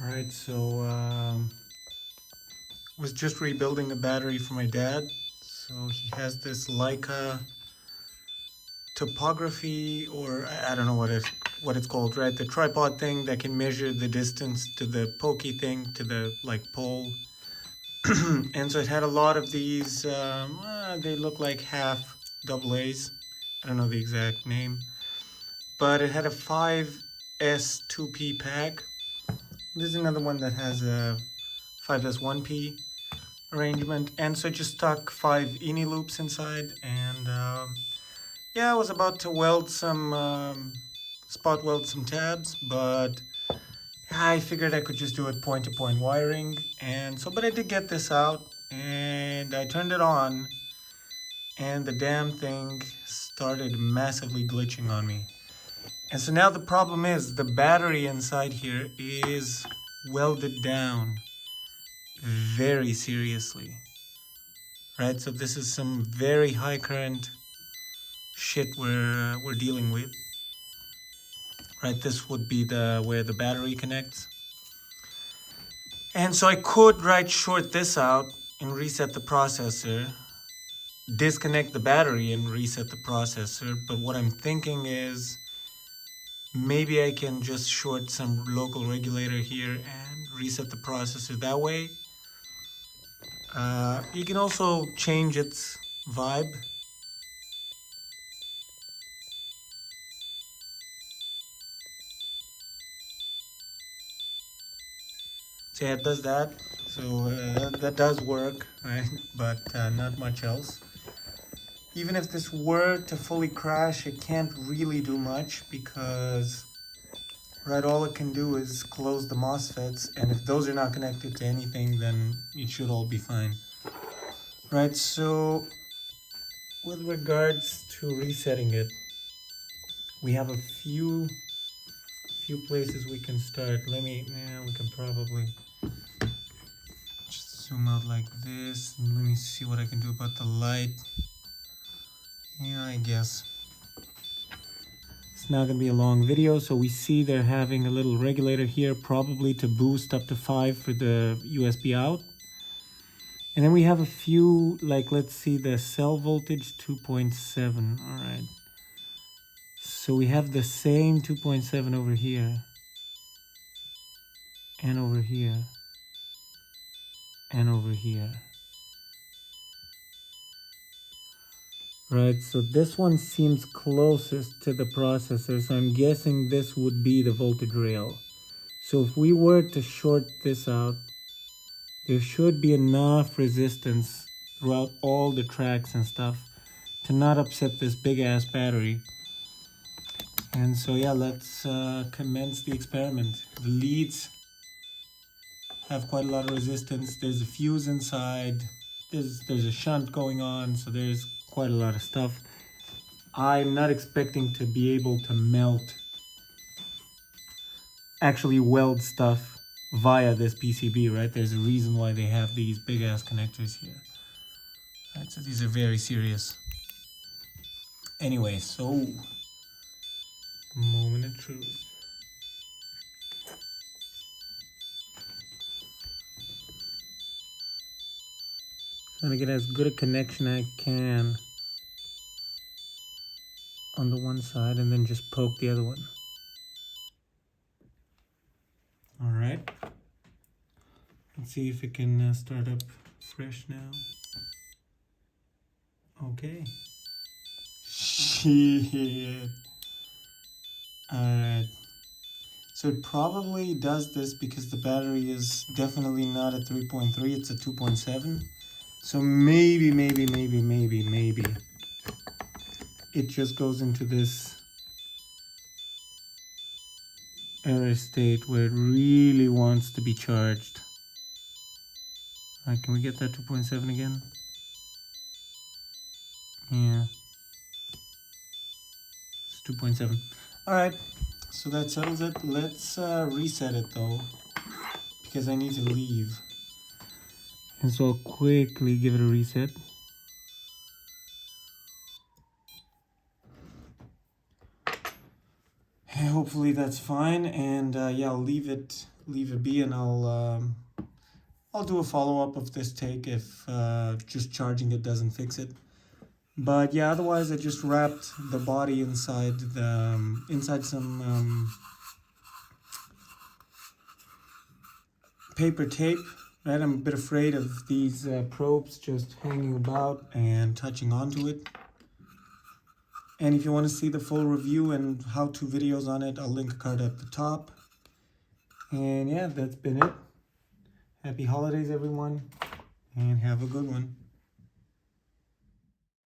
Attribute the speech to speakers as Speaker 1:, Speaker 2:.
Speaker 1: Alright, so was just rebuilding the battery for my dad. So he has this Leica topography, or I don't know what it's called, right? The tripod thing that can measure the distance to the pokey thing, to the like pole. And so it had a lot of these, they look like half double A's. I don't know the exact name. But it had a 5S 2P pack. There's another one that has a 5S 1P arrangement. And so I just stuck 5 ini loops inside. And yeah, I was about to weld some, spot weld some tabs, but I figured I could just do it point-to-point wiring. And so, but I did get this out and I turned it on and the damn thing started massively glitching on me. And so now the problem is the battery inside here is welded down very seriously, right? So this is some very high current shit we're dealing with, right? This would be where the battery connects. And so I could short this out and reset the processor, disconnect the battery and reset the processor. But what I'm thinking is maybe I can just short some local regulator here and reset the processor that way. You can also change its vibe. So yeah, it does that. So that does work, right? But not much else. Even if this were to fully crash, it can't really do much because, right, all it can do is close the MOSFETs, and if those are not connected to anything, then it should all be fine. Right, so with regards to resetting it, we have a few places we can start. We can probably just zoom out like this. And let me see what I can do about the light. Yeah, I guess. It's not going to be a long video, so we see they're having a little regulator here, probably to boost up to 5 for the USB out. And then we have a few, like, let's see, the cell voltage 2.7. All right. So we have the same 2.7 over here, and over here, and over here. Right, so this one seems closest to the processor, so I'm guessing this would be the voltage rail. So if we were to short this out, there should be enough resistance throughout all the tracks and stuff to not upset this big ass battery. And so yeah, let's commence the experiment. The leads have quite a lot of resistance. There's a fuse inside. There's a shunt going on, so there's quite a lot of stuff. I'm not expecting to be able to actually weld stuff via this PCB, right? There's a reason why they have these big ass connectors here. Right, so these are very serious. Anyway, so moment of truth. Trying to get as good a connection I can on the one side and then just poke the other one. All right. Let's see if it can start up fresh now. Okay. Shit. Alright. So it probably does this because the battery is definitely not a 3.3, it's a 2.7. So maybe it just goes into this error state where it really wants to be charged. Alright, can we get that 2.7 again? Yeah. It's 2.7. Alright, so that settles it. Let's reset it though, because I need to leave. And so I'll quickly give it a reset. And hopefully that's fine. And yeah, I'll leave it leave it be, and I'll do a follow-up of this take if just charging it doesn't fix it. But yeah, otherwise I just wrapped the body inside inside some paper tape. Right, I'm a bit afraid of these probes just hanging about and touching onto it. And if you want to see the full review and how-to videos on it, I'll link a card at the top. And yeah, that's been it. Happy holidays, everyone, and have a good one.